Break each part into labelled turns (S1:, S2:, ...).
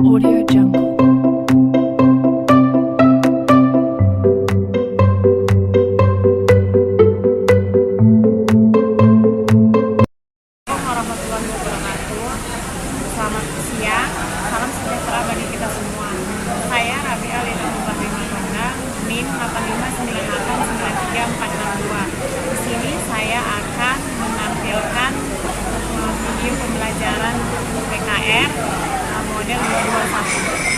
S1: Audio Jungle.
S2: Warahmatullahi wabarakatuh. Selamat siang, salam sejahtera bagi kita semua. Saya Rabia Lina Mubahrini Manda, NIM 85989342. Di sini saya akan menampilkan video pembelajaran PKR model 221.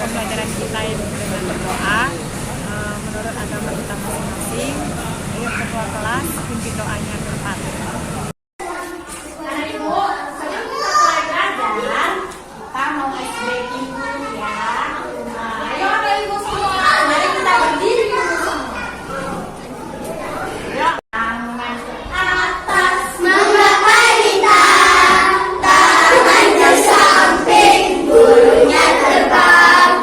S2: Pembelajaran kita dengan berdoa menurut agama kita masing-masing. Yuk ketua kelas pimpin doanya ke depan. Anak-ibu, sebelum kita mulai belajar, kita mau ice breaking dulu ya. Ayo anak-ibu semua, mari kita berdiri dulu semua. Yuk, tangan ke atas,
S3: menggapai bintang, tangan ke samping, bulunya terbang.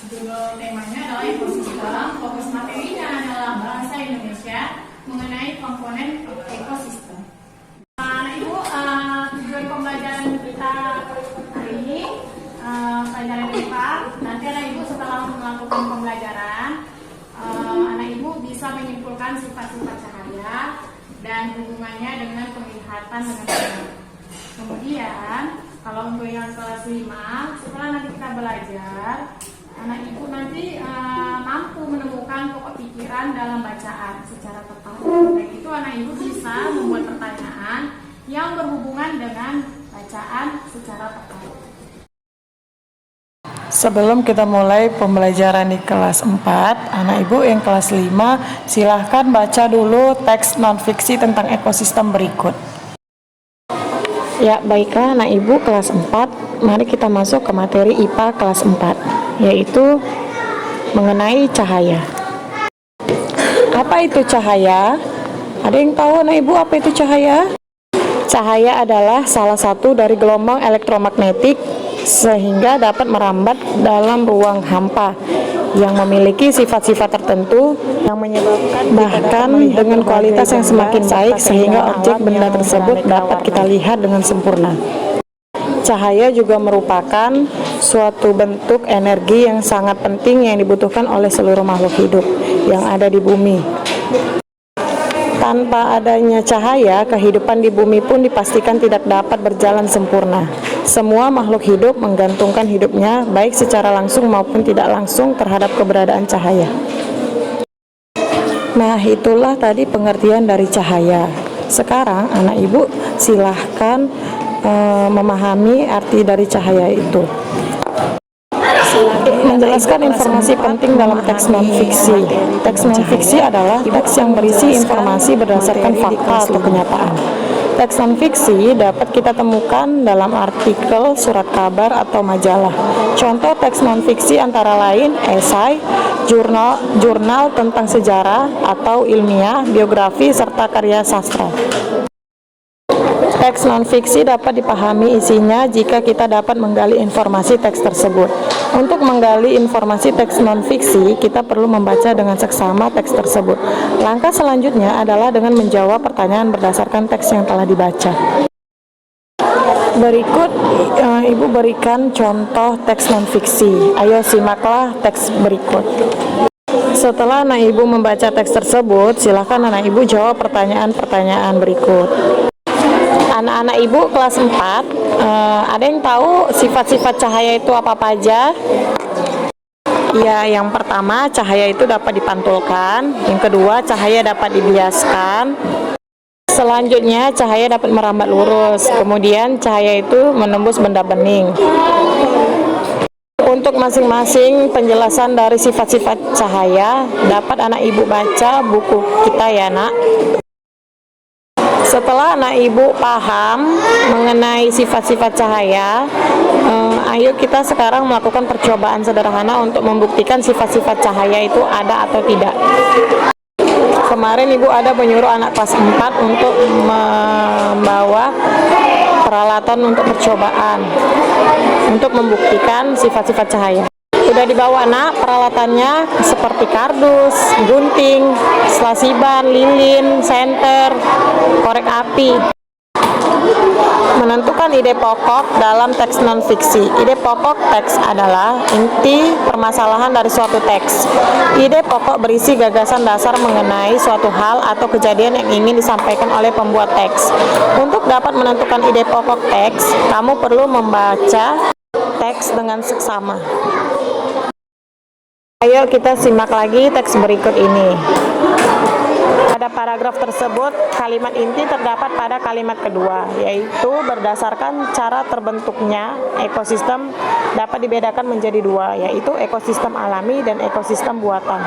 S2: Judul temanya adalah ekosistem. Fokus materinya adalah bahasa Indonesia mengenai komponen ekosistem. Ibu, tujuan pembelajaran kita hari ini pelajaran IPA. Nanti anak ibu setelah melakukan pembelajaran, anak ibu bisa menyimpulkan sifat-sifat cahaya dan hubungannya dengan penglihatan dengan. Kemudian Kalau untuk yang kelas 5, setelah nanti kita belajar, anak ibu nanti mampu menemukan pokok pikiran dalam bacaan secara tepat. Dan itu anak ibu bisa membuat pertanyaan yang berhubungan dengan bacaan secara tepat.
S1: Sebelum kita mulai pembelajaran di kelas 4, anak ibu yang kelas 5 silahkan baca dulu teks non-fiksi tentang ekosistem berikut. Ya, baiklah anak ibu kelas 4, mari kita masuk ke materi IPA kelas 4, yaitu mengenai cahaya. Apa itu cahaya? Ada yang tahu anak ibu apa itu cahaya? Cahaya adalah salah satu dari gelombang elektromagnetik sehingga dapat merambat dalam ruang hampa yang memiliki sifat-sifat tertentu yang menyebabkan bahkan dengan kualitas yang semakin baik sehingga objek benda tersebut dapat kita lihat dengan sempurna. Cahaya juga merupakan suatu bentuk energi yang sangat penting yang dibutuhkan oleh seluruh makhluk hidup yang ada di bumi. Tanpa adanya cahaya, kehidupan di bumi pun dipastikan tidak dapat berjalan sempurna. Semua makhluk hidup menggantungkan hidupnya, baik secara langsung maupun tidak langsung, terhadap keberadaan cahaya. Nah, itulah tadi pengertian dari cahaya. Sekarang, anak ibu silahkan memahami arti dari cahaya itu. Menjelaskan informasi penting dalam teks non-fiksi. Teks non-fiksi adalah teks yang berisi informasi berdasarkan fakta atau kenyataan. Teks non-fiksi dapat kita temukan dalam artikel, surat kabar, atau majalah. Contoh teks non-fiksi antara lain esai, jurnal tentang sejarah atau ilmiah, biografi, serta karya sastra. Teks non-fiksi dapat dipahami isinya jika kita dapat menggali informasi teks tersebut. Untuk menggali informasi teks non-fiksi, kita perlu membaca dengan seksama teks tersebut. Langkah selanjutnya adalah dengan menjawab pertanyaan berdasarkan teks yang telah dibaca. Berikut ibu berikan contoh teks non-fiksi. Ayo simaklah teks berikut. Setelah anak ibu membaca teks tersebut, silakan anak ibu jawab pertanyaan-pertanyaan berikut. Anak-anak ibu kelas 4, ada yang tahu sifat-sifat cahaya itu apa aja? Ya, yang pertama cahaya itu dapat dipantulkan, yang kedua cahaya dapat dibiaskan, selanjutnya cahaya dapat merambat lurus, kemudian cahaya itu menembus benda bening. Untuk masing-masing penjelasan dari sifat-sifat cahaya dapat anak ibu baca buku kita ya nak. Setelah anak ibu paham mengenai sifat-sifat cahaya, ayo kita sekarang melakukan percobaan sederhana untuk membuktikan sifat-sifat cahaya itu ada atau tidak. Kemarin ibu ada menyuruh anak kelas 4 untuk membawa peralatan untuk percobaan untuk membuktikan sifat-sifat cahaya. Sudah dibawa nak peralatannya seperti kardus, gunting, selasiban, lilin, senter, korek api. Menentukan ide pokok dalam teks non-fiksi. Ide pokok teks adalah inti permasalahan dari suatu teks. Ide pokok berisi gagasan dasar mengenai suatu hal atau kejadian yang ingin disampaikan oleh pembuat teks. Untuk dapat menentukan ide pokok teks, kamu perlu membaca teks dengan seksama. Ayo kita simak lagi teks berikut ini. Pada paragraf tersebut, kalimat inti terdapat pada kalimat kedua, yaitu berdasarkan cara terbentuknya ekosistem dapat dibedakan menjadi dua, yaitu ekosistem alami dan ekosistem buatan.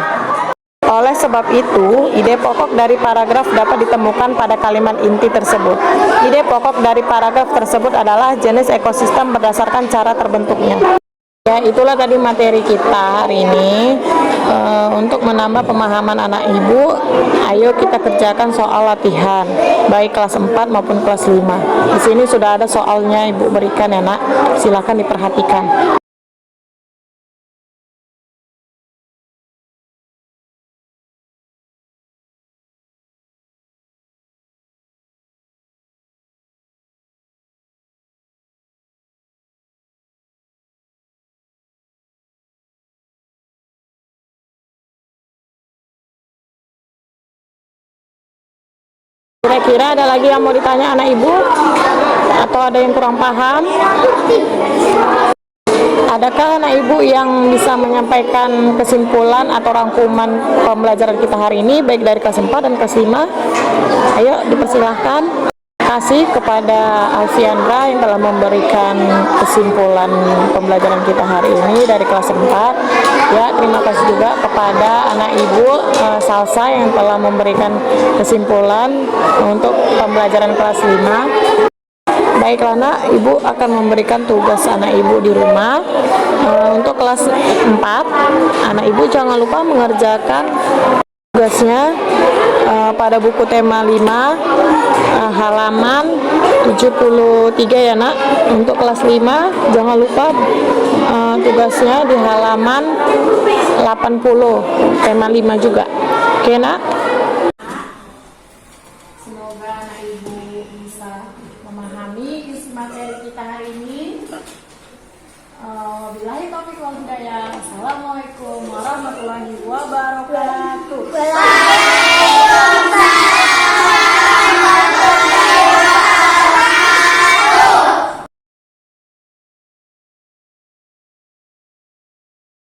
S1: Oleh sebab itu, ide pokok dari paragraf dapat ditemukan pada kalimat inti tersebut. Ide pokok dari paragraf tersebut adalah jenis ekosistem berdasarkan cara terbentuknya. Ya, itulah tadi materi kita hari ini. Untuk menambah pemahaman anak ibu, ayo kita kerjakan soal latihan, baik kelas 4 maupun kelas 5. Di sini sudah ada soalnya ibu berikan ya nak, silakan diperhatikan. Kira-kira ada lagi yang mau ditanya anak ibu? atau ada yang kurang paham? Adakah anak ibu yang bisa menyampaikan kesimpulan atau rangkuman pembelajaran kita hari ini, baik dari kelas 4 dan kelas 5? Ayo, dipersilahkan. Terima kasih kepada Alfiandra yang telah memberikan kesimpulan pembelajaran kita hari ini dari kelas 4. Ya, terima kasih juga kepada anak ibu Salsa yang telah memberikan kesimpulan untuk pembelajaran kelas 5. Baiklah nak, ibu akan memberikan tugas anak ibu di rumah. Untuk kelas 4, anak ibu jangan lupa mengerjakan tugasnya pada buku tema 5 halaman 73 ya nak. Untuk kelas 5 jangan lupa tugasnya di halaman 80 tema 5 juga. Oke nak?
S2: Semoga anak ibu bisa memahami isi materi kita hari ini. Wabillahi taufiq wal hidayah. Assalamualaikum warahmatullahi wabarakatuh.